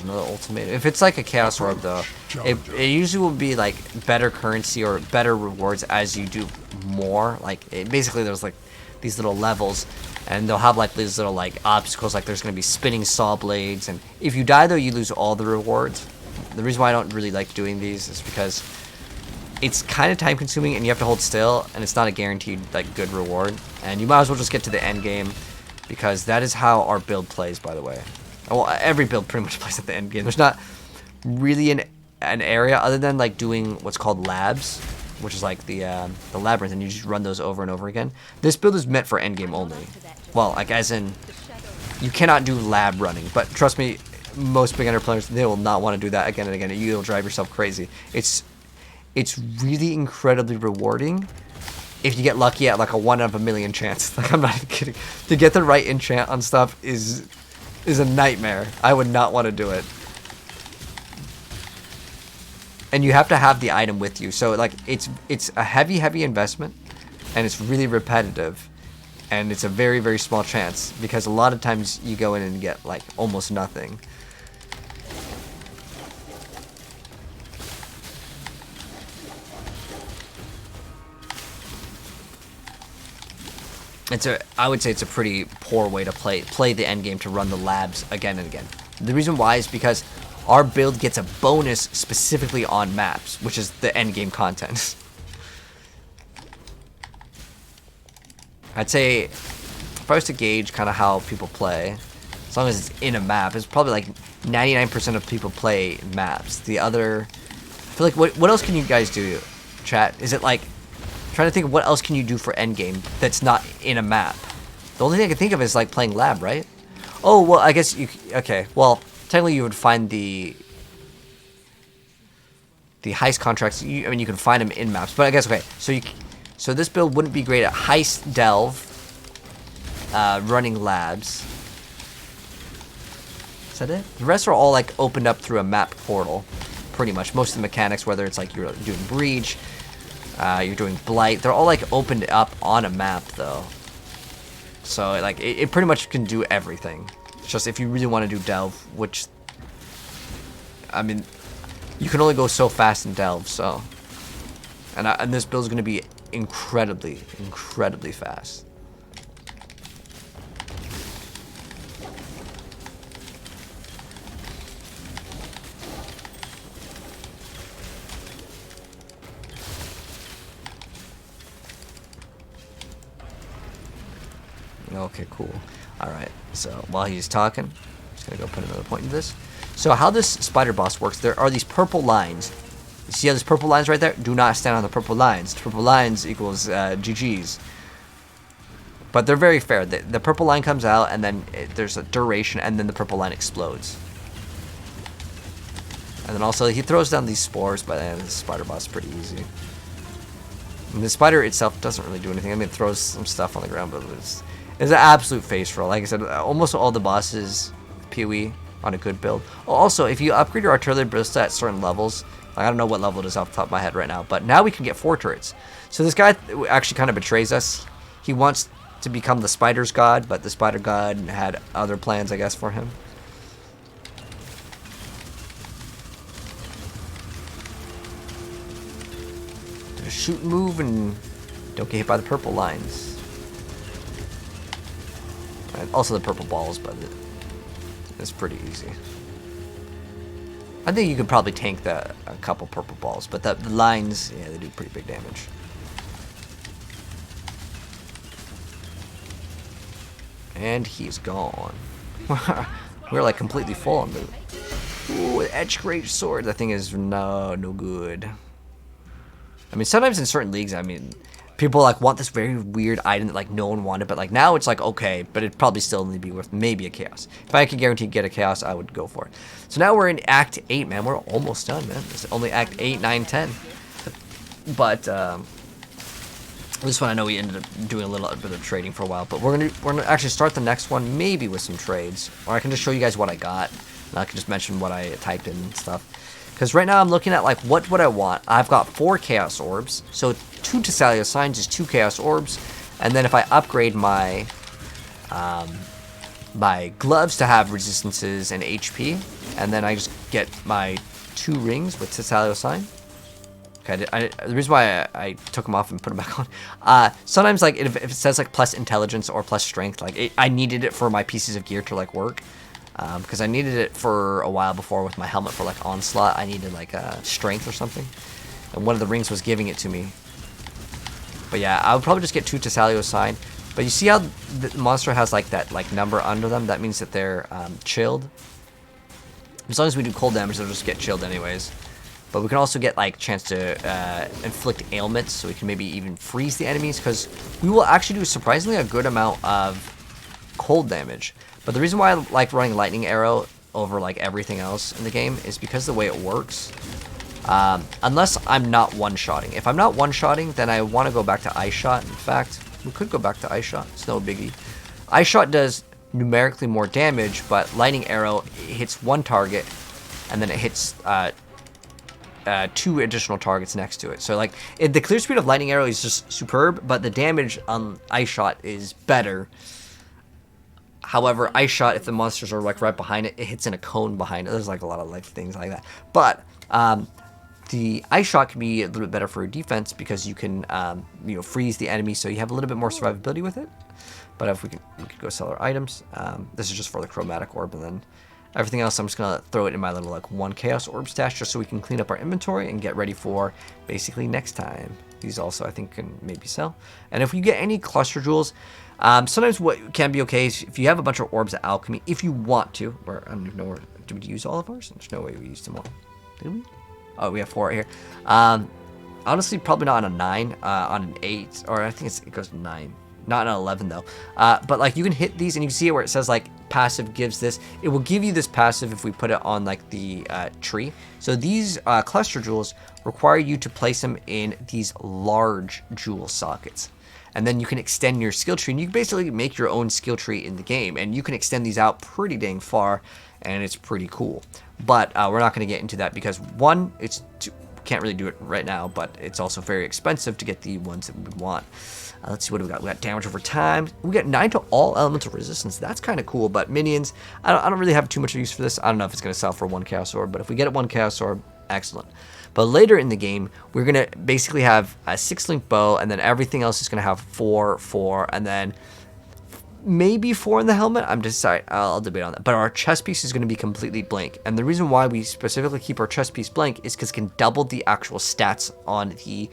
S1: Another ultimatum. If it's like a chaos orb though, it usually will be like better currency or better rewards as you do more. Like basically there's like these little levels, and they'll have like these little like obstacles, like there's gonna be spinning saw blades, and if you die though you lose all the rewards. The reason why I don't really like doing these is because it's kind of time consuming and you have to hold still, and it's not a guaranteed like good reward, and you might as well just get to the end game, because that is how our build plays, by the way. Well, every build pretty much plays at the end game. There's not really an area other than like doing what's called labs, which is like the labyrinth, and you just run those over and over again. This build is meant for end game only. Well, like as in, you cannot do lab running, but trust me, most beginner players, they will not want to do that again and again. You'll drive yourself crazy. It's really incredibly rewarding if you get lucky at like a 1 out of a million chance. Like, I'm not even kidding. To get the right enchant on stuff is a nightmare. I would not want to do it. and you have to have the item with you. So like it's a heavy investment, and it's really repetitive, and it's a very small chance because a lot of times you go in and get like almost nothing. I would say it's a pretty poor way to play the end game, to run the labs again and again. The reason why is because our build gets a bonus specifically on maps, which is the end game content. I'd say if I was to gauge kind of how people play, as long as it's in a map, it's probably like 99% of people play maps. The other, I feel like what else can you guys do, chat? Is it like, trying to think of what else can you do for endgame that's not in a map. The only thing I can think of is like playing lab, right? Oh, well, I guess you, okay, well, technically you would find the heist contracts. I mean, you can find them in maps, but I guess, okay, so this build wouldn't be great at heist, delve, running labs. Is that it? The rest are all like opened up through a map portal, pretty much. Most of the mechanics, whether it's like you're doing breach, you're doing blight, they're all like opened up on a map though. So like it pretty much can do everything. It's just if you really want to do delve, which I mean, you can only go so fast in delve. So, and this build is going to be incredibly fast. Okay, cool. Alright, so while he's talking, I'm just going to go put another point into this. So how this spider boss works, there are these purple lines. You see how these purple lines right there? Do not stand on the purple lines. The purple lines equals GG's. But they're very fair. The purple line comes out, and then there's a duration, and then the purple line explodes. And then also, he throws down these spores, but the spider boss is pretty easy. And the spider itself doesn't really do anything. I mean, it throws some stuff on the ground, but it's an absolute face roll. Like I said, almost all the bosses PoE on a good build. Also, if you upgrade your artillery ballista at certain levels, like I don't know what level it is off the top of my head right now, but now we can get 4 turrets. So this guy actually kind of betrays us. He wants to become the spider's god, but the spider god had other plans, I guess, for him. Do a shoot and move and don't get hit by the purple lines. And also the purple balls, but it's pretty easy. I think you could probably tank a couple purple balls, but the lines, yeah, they do pretty big damage. And he's gone. We're like completely full on loot. Ooh, edge great sword. That thing is no good. I mean, sometimes in certain leagues, I mean, people like want this very weird item that like no one wanted, but like now it's like okay, but it'd probably still only be worth maybe a chaos. If I could guarantee get a chaos, I would go for it. So now we're in Act 8, man. We're almost done, man. It's only Act 8, 9, 10. But this one I know we ended up doing a little bit of trading for a while, but we're gonna actually start the next one maybe with some trades, or I can just show you guys what I got, and I can just mention what I typed in and stuff. Because right now I'm looking at like what would I want. I've got 4 chaos orbs, so 2 Tessalio signs is 2 chaos orbs, and then if I upgrade my my gloves to have resistances and HP, and then I just get my 2 rings with Tessalio sign. Okay, the reason why I took them off and put them back on, sometimes like if it says like plus intelligence or plus strength, like I needed it for my pieces of gear to like work, because I needed it for a while before with my helmet for like onslaught. I needed like strength or something, and one of the rings was giving it to me. But yeah, I would probably just get 2 Tessalio sign. But you see how the monster has like that like number under them? That means that they're chilled. As long as we do cold damage, they'll just get chilled anyways. But we can also get like chance to inflict ailments, so we can maybe even freeze the enemies, because we will actually do surprisingly a good amount of cold damage. But the reason why I like running lightning arrow over like everything else in the game is because the way it works. Unless I'm not one-shotting. If I'm not one-shotting, then I want to go back to ice shot. In fact, we could go back to ice shot. It's no biggie. Ice shot does numerically more damage, but lightning arrow hits one target, and then it hits 2 additional targets next to it. So like the clear speed of lightning arrow is just superb, but the damage on ice shot is better. However, ice shot, if the monsters are like right behind it, it hits in a cone behind it. There's like a lot of like things like that. But the ice shot can be a little bit better for defense because you can freeze the enemy, so you have a little bit more survivability with it. But if we could go sell our items. This is just for the chromatic orb, and then everything else I'm just gonna throw it in my little like 1 chaos orb stash just so we can clean up our inventory and get ready for basically next time. These also I think can maybe sell. And if you get any cluster jewels, sometimes what can be okay is if you have a bunch of orbs of alchemy, if you want to, or I don't even know where, did we use all of ours? There's no way we used them all. Did we? Oh, we have 4 right here. Honestly, probably not on a 9, on an 8, or I think it goes to 9. Not an 11 though. But like you can hit these and you can see it where it says like passive gives this. It will give you this passive if we put it on like the tree. So these cluster jewels require you to place them in these large jewel sockets. And then you can extend your skill tree, and you can basically make your own skill tree in the game, and you can extend these out pretty dang far, and it's pretty cool. But we're not going to get into that because one, can't really do it right now, but it's also very expensive to get the ones that we want. Let's see what we got. We got damage over time. We got 9 to all elemental resistance. That's kind of cool. But minions, I don't really have too much use for this. I don't know if it's going to sell for 1 chaos orb, but if we get it 1 chaos orb, excellent. But later in the game, we're going to basically have a 6-link bow, and then everything else is going to have 4, 4, and then maybe 4 in the helmet. I'm just sorry, I'll debate on that. But our chest piece is going to be completely blank. And the reason why we specifically keep our chest piece blank is because it can double the actual stats on the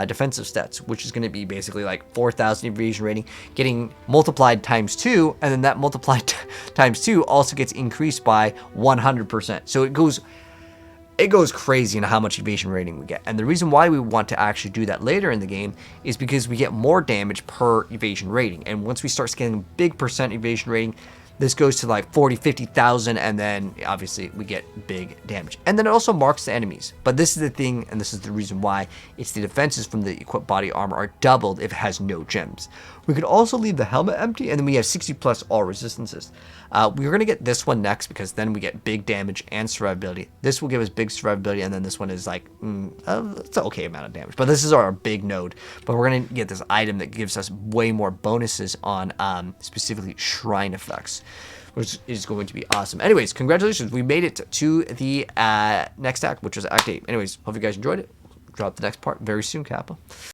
S1: defensive stats, which is going to be basically like 4,000 evasion rating, getting multiplied times 2, and then that multiplied times 2 also gets increased by 100%. So it goes crazy in how much evasion rating we get. And the reason why we want to actually do that later in the game is because we get more damage per evasion rating. And once we start getting big percent evasion rating, this goes to like 40, 50,000, and then obviously we get big damage. And then it also marks the enemies. But this is the thing, and this is the reason why it's the defenses from the equipped body armor are doubled if it has no gems. We could also leave the helmet empty, and then we have 60 plus all resistances. We're going to get this one next because then we get big damage and survivability. This will give us big survivability, and then this one is like, it's an okay amount of damage. But this is our big node. But we're going to get this item that gives us way more bonuses on specifically shrine effects, which is going to be awesome. Anyways, congratulations. We made it to the next act, which was Act 8. Anyways, hope you guys enjoyed it. Drop the next part very soon, Kappa.